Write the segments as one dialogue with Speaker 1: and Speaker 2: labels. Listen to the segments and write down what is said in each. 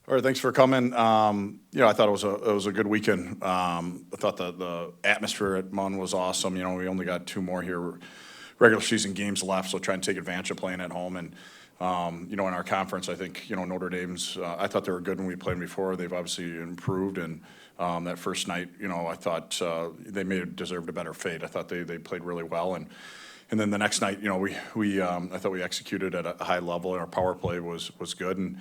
Speaker 1: All right, thanks for coming. I thought it was a good weekend. I thought the atmosphere at Munn was awesome. We only got two more here, regular season games left, so trying to take advantage of playing at home. And in our conference, I think Notre Dame's. I thought they were good when we played them before. They've obviously improved, and that first night, I thought they may have deserved a better fate. I thought they played really well, and then the next night, we I thought we executed at a high level, and our power play was good, and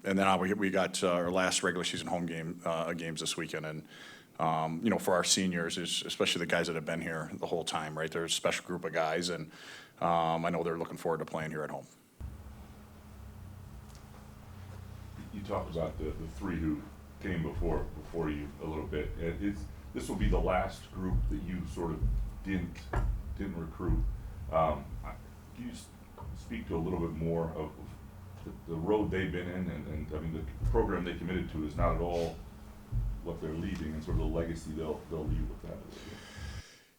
Speaker 1: then we got our last regular season home games this weekend, and for our seniors, especially the guys that have been here the whole time, right? They're a special group of guys, and I know they're looking forward to playing here at home.
Speaker 2: You talked about the three who came before you a little bit. This will be the last group that you sort of didn't recruit. Can you speak to a little bit more of the road they've been in, and I mean the program they committed to is not at all what they're leaving, and sort of the legacy they'll leave with that.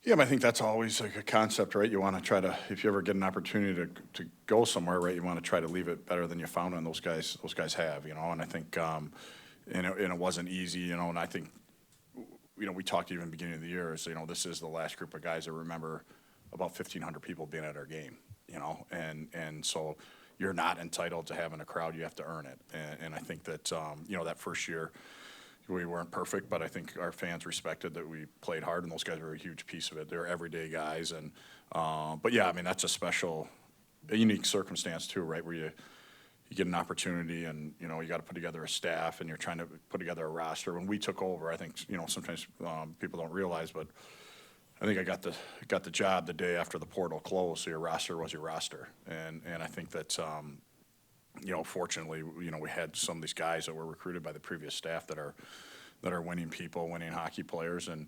Speaker 1: Yeah, but I think that's always like a concept, right? You want to try to, if you ever get an opportunity to go somewhere, right, you want to try to leave it better than you found it, and those guys have, and I think, and it wasn't easy, and I think, we talked even beginning of the year, so, this is the last group of guys that remember about 1,500 people being at our game, and so you're not entitled to having a crowd, you have to earn it, and I think that, that first year, we weren't perfect, but I think our fans respected that we played hard, and those guys were a huge piece of it. They're everyday guys, and but yeah, I mean that's a unique circumstance too, right? Where you get an opportunity, and you got to put together a staff, and you're trying to put together a roster. When we took over, I think sometimes people don't realize, but I think I got the job the day after the portal closed, so your roster was your roster, and I think that. Fortunately, we had some of these guys that were recruited by the previous staff that are winning people, winning hockey players, and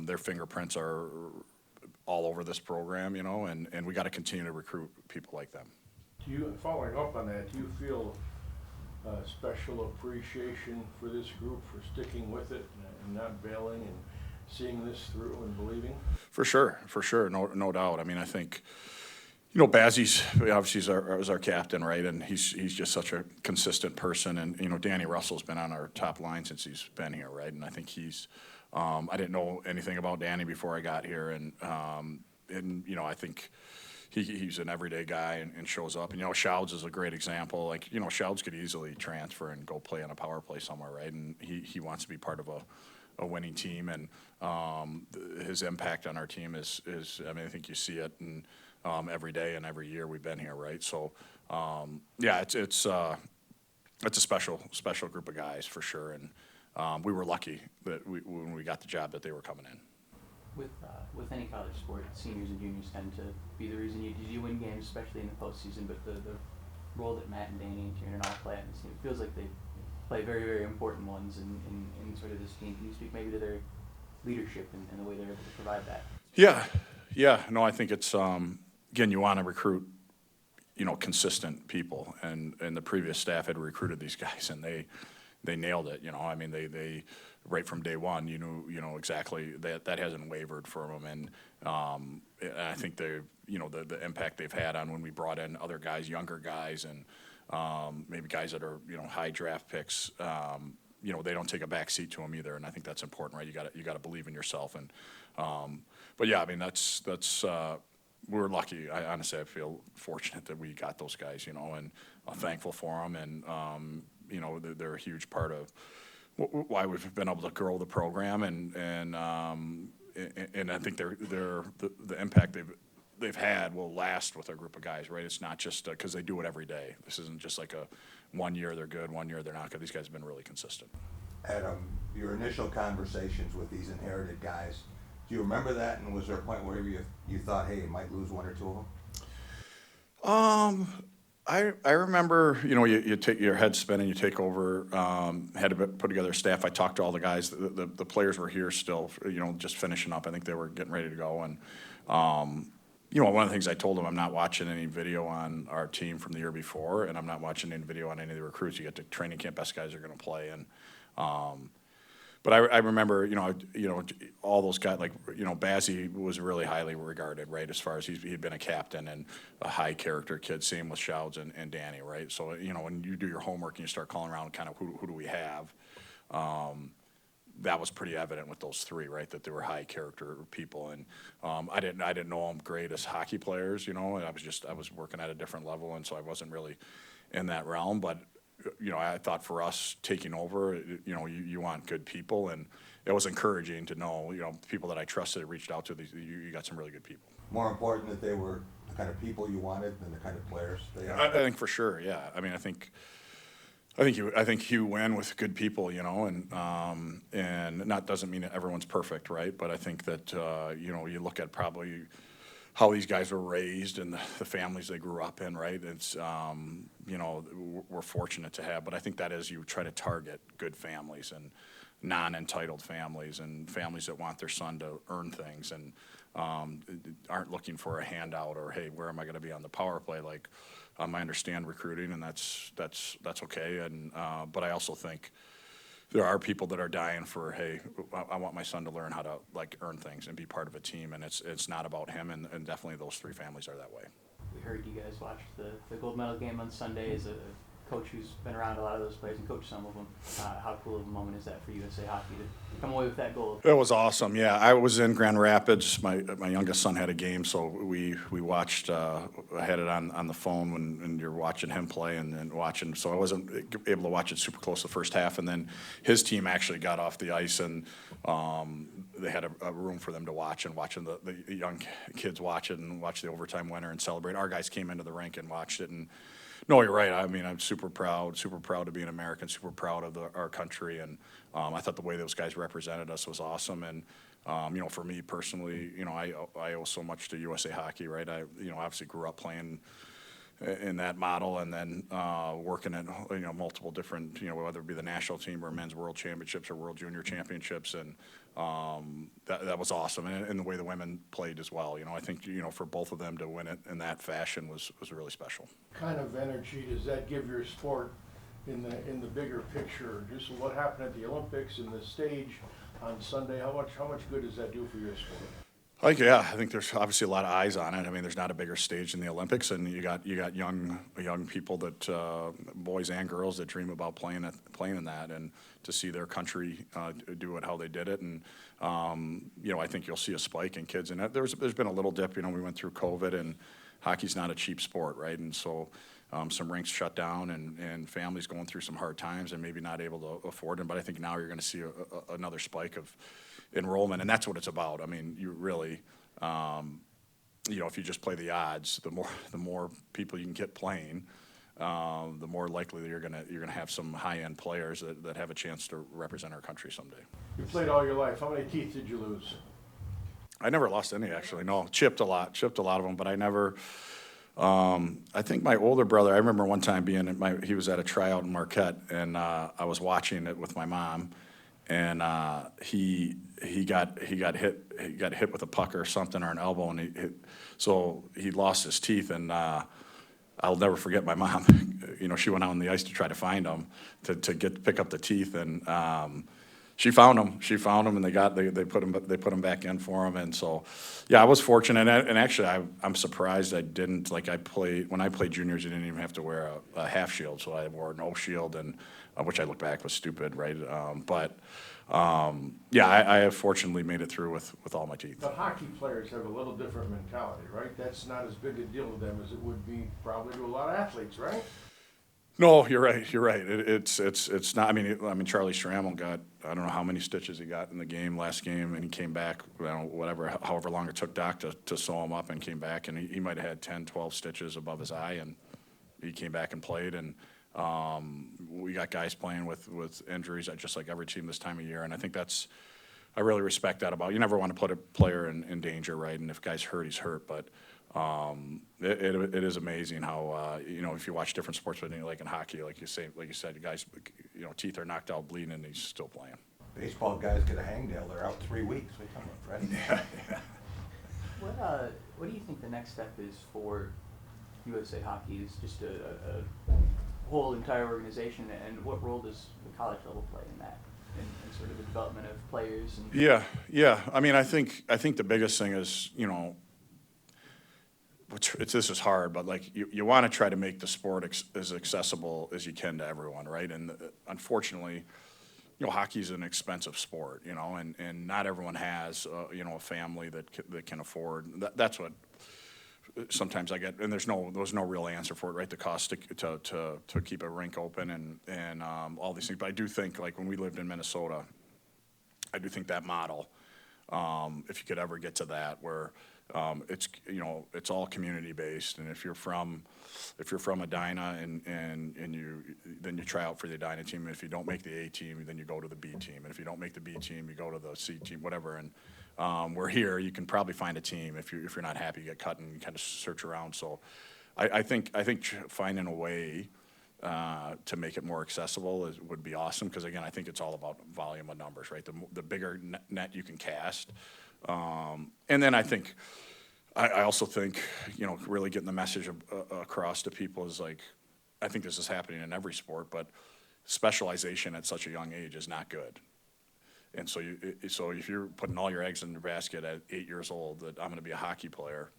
Speaker 1: their fingerprints are all over this program, and we got to continue to recruit people like them.
Speaker 3: Following up on that, do you feel a special appreciation for this group for sticking with it and not bailing and seeing this through and believing?
Speaker 1: For sure, no doubt. I mean, I think. Bazzi's obviously is our captain, right? And he's just such a consistent person. And Danny Russell's been on our top line since he's been here, right? And I think he's. I didn't know anything about Danny before I got here, and I think he's an everyday guy and shows up. And Shouds is a great example. Like Shouds could easily transfer and go play on a power play somewhere, right? And he wants to be part of a winning team, and his impact on our team is. I mean, I think you see it and. Every day and every year we've been here, right? So, it's a special group of guys for sure, and we were lucky that when we got the job that they were coming in.
Speaker 4: With any college sport, seniors and juniors tend to be the reason you win games, especially in the postseason. But the role that Matt and Danny and Kieran all play on this team, it feels like they play very, very important ones in sort of this team. Can you speak maybe to their leadership and the way they're able to provide that?
Speaker 1: Yeah. No, I think it's. Again, you want to recruit, consistent people, and the previous staff had recruited these guys, and they nailed it. I mean, they right from day one, you knew exactly that hasn't wavered for them, and I think they, the impact they've had on when we brought in other guys, younger guys, and maybe guys that are high draft picks. They don't take a back seat to them either, and I think that's important, right? You got to believe in yourself, and but yeah, I mean that's. We're lucky. I feel fortunate that we got those guys, and I'm thankful for them. And, they're a huge part of why we've been able to grow the program. And I think the impact they've had will last with our group of guys, right? It's not just because they do it every day. This isn't just like a 1 year they're good, 1 year they're not good. These guys have been really consistent.
Speaker 5: Adam, your initial conversations with these inherited guys, do you remember that, and was there a point where you thought, hey, you might lose one or two of them?
Speaker 1: I remember, you take your head spinning, you take over, had to put together a staff. I talked to all the guys. The players were here still, just finishing up. I think they were getting ready to go. And, one of the things I told them, I'm not watching any video on our team from the year before, and I'm not watching any video on any of the recruits. You get to training camp, best guys are going to play. And, but I remember, all those guys, like, Bazzi was really highly regarded, right, as far as he'd been a captain and a high character kid, same with Shouds and Danny, right? So, when you do your homework and you start calling around kind of who do we have, that was pretty evident with those three, right, that they were high character people. And I didn't know them great as hockey players, and I was working at a different level, and so I wasn't really in that realm. But I thought for us taking over, you want good people, and it was encouraging to know, people that I trusted reached out to. You got some really good people.
Speaker 5: More important that they were the kind of people you wanted than the kind of players they are?
Speaker 1: I think for sure, yeah. I mean, I think you win with good people, and that doesn't mean that everyone's perfect, right? But I think that you look at probably how these guys were raised and the families they grew up in, right? It's we're fortunate to have, but I think that is, you try to target good families and non-entitled families and families that want their son to earn things and aren't looking for a handout or, hey, where am I going to be on the power play? Like, I understand recruiting, and that's okay. And but I also think there are people that are dying for, hey, I want my son to learn how to earn things and be part of a team, and it's not about him. And definitely those three families are that way.
Speaker 4: We heard you guys watched the gold medal game on Sunday as a coach who's been around a lot of those players and coached some of them. How cool of a moment is that for USA Hockey to come away with that gold?
Speaker 1: It was awesome. Yeah, I was in Grand Rapids. My youngest son had a game, so we watched. I had it on the phone when you're watching him play and watching. So I wasn't able to watch it super close the first half, and then his team actually got off the ice, and they had a room for them to watch, and watching the young kids watch it and watch the overtime winner and celebrate. Our guys came into the rink and watched it, and no, you're right. I mean, I'm super proud to be an American, super proud of our country, and I thought the way those guys represented us was awesome. And for me personally, I owe so much to USA Hockey, right? I obviously grew up playing in that model, and then working at multiple different, whether it be the national team or men's world championships or world junior championships, and that was awesome. And the way the women played as well. I think for both of them to win it in that fashion was really special.
Speaker 3: Kind of energy does that give your sport in the bigger picture? Just what happened at the Olympics and the stage on Sunday, how much good does that do for your sport?
Speaker 1: I think there's obviously a lot of eyes on it. I mean, there's not a bigger stage than the Olympics, and you got young people that boys and girls that dream about playing in that, and to see their country do it how they did it, and I think you'll see a spike in kids. And there's been a little dip. We went through COVID, and hockey's not a cheap sport, right? And so some rinks shut down, and families going through some hard times and maybe not able to afford them. But I think now you're going to see another spike of enrollment, and that's what it's about. I mean, you really, if you just play the odds, the more people you can get playing, the more likely that you're gonna have some high-end players that have a chance to represent our country someday.
Speaker 3: You played all your life. How many teeth did you lose?
Speaker 1: I never lost any, actually. No, chipped a lot of them, but I never. I think my older brother, I remember one time he was at a tryout in Marquette, and I was watching it with my mom, and he got hit with a puck or something, or an elbow, and so he lost his teeth. And I'll never forget my mom. She went out on the ice to try to find him to pick up the teeth, and she found him, and they put him back in for him. And so, yeah, I was fortunate, and actually I'm surprised I didn't, when I played juniors, I didn't even have to wear a half shield, so I wore no shield, and which I look back was stupid, right? I have fortunately made it through with all my teeth.
Speaker 3: But hockey players have a little different mentality, right? That's not as big a deal to them as it would be probably to a lot of athletes, right?
Speaker 1: No, you're right. It's not. I mean, Charlie Schrammel got, I don't know how many stitches he got in the last game, and he came back, however long it took Doc to sew him up, and came back, and he might have had 10, 12 stitches above his eye, and he came back and played. And we got guys playing with injuries, just like every team this time of year, and I think I really respect that about. You never want to put a player in danger, right? And if a guy's hurt, he's hurt, but. It is amazing how if you watch different sports, like in hockey, like you said, the guys, teeth are knocked out, bleeding, and he's still playing.
Speaker 5: Baseball guys get a hangnail; they're out 3 weeks. We come up, right?
Speaker 1: Yeah.
Speaker 4: What do you think the next step is for USA Hockey? Is just a whole entire organization, and what role does the college level play in that? in sort of the development of players and.
Speaker 1: Yeah. I mean, I think the biggest thing is, this is hard, but like you want to try to make the sport as accessible as you can to everyone, right? And unfortunately, hockey's an expensive sport, and not everyone has, a family that can afford. That's what sometimes I get, and there's no real answer for it, right? The cost to keep a rink open and all these things. But I do think, like when we lived in Minnesota, I do think that model, if you could ever get to that, where it's all community based, and if you're from Edina and you try out for the Edina team, and if you don't make the A team, then you go to the B team, and if you don't make the B team, you go to the C team, whatever. And we're here, you can probably find a team. If you're not happy, you get cut and you kind of search around. So I think finding a way to make it more accessible would be awesome, because again, I think it's all about volume of numbers, right? The bigger net you can cast. And then I also think, really getting the message across to people is like, I think this is happening in every sport, but specialization at such a young age is not good. And so if you're putting all your eggs in your basket at 8 years old, that I'm going to be a hockey player,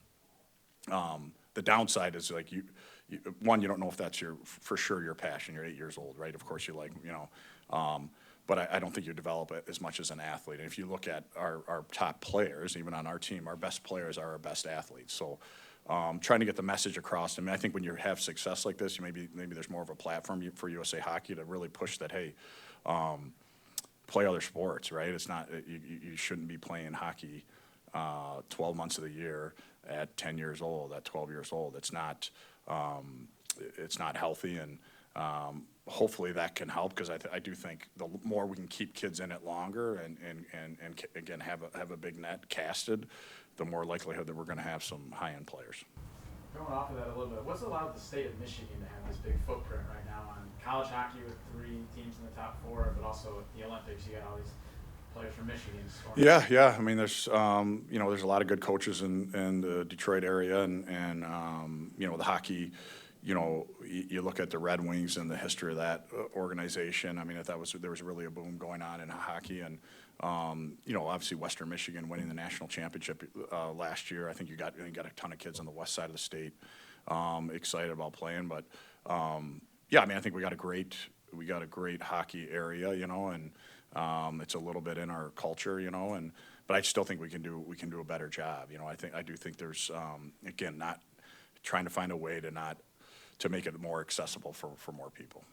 Speaker 1: the downside is like you don't know if that's for sure your passion. You're 8 years old, right? Of course you like, but I don't think you develop it as much as an athlete. And if you look at our top players, even on our team, our best players are our best athletes. So trying to get the message across. I mean, I think when you have success like this, maybe there's more of a platform for USA Hockey to really push that, hey, play other sports, right? It's not, you shouldn't be playing hockey 12 months of the year at 10 years old, at 12 years old. It's not healthy, and hopefully that can help, because I do think the more we can keep kids in it longer and again have a big net casted, the more likelihood that we're going to have some high-end players.
Speaker 6: Going off of that a little bit, what's allowed the state of Michigan to have this big footprint right now on college hockey with 3 teams in the top 4, but also at the Olympics you got all these players from Michigan scoring?
Speaker 1: Yeah. I mean, there's there's a lot of good coaches in the Detroit area, and the hockey. You look at the Red Wings and the history of that organization. I mean, there was really a boom going on in hockey, and obviously Western Michigan winning the national championship last year. I think you got a ton of kids on the west side of the state excited about playing. But yeah, I mean, I think we got a great hockey area, and it's a little bit in our culture, but I still think we can do a better job. I do think there's again, not trying to find a way to make it more accessible for more people.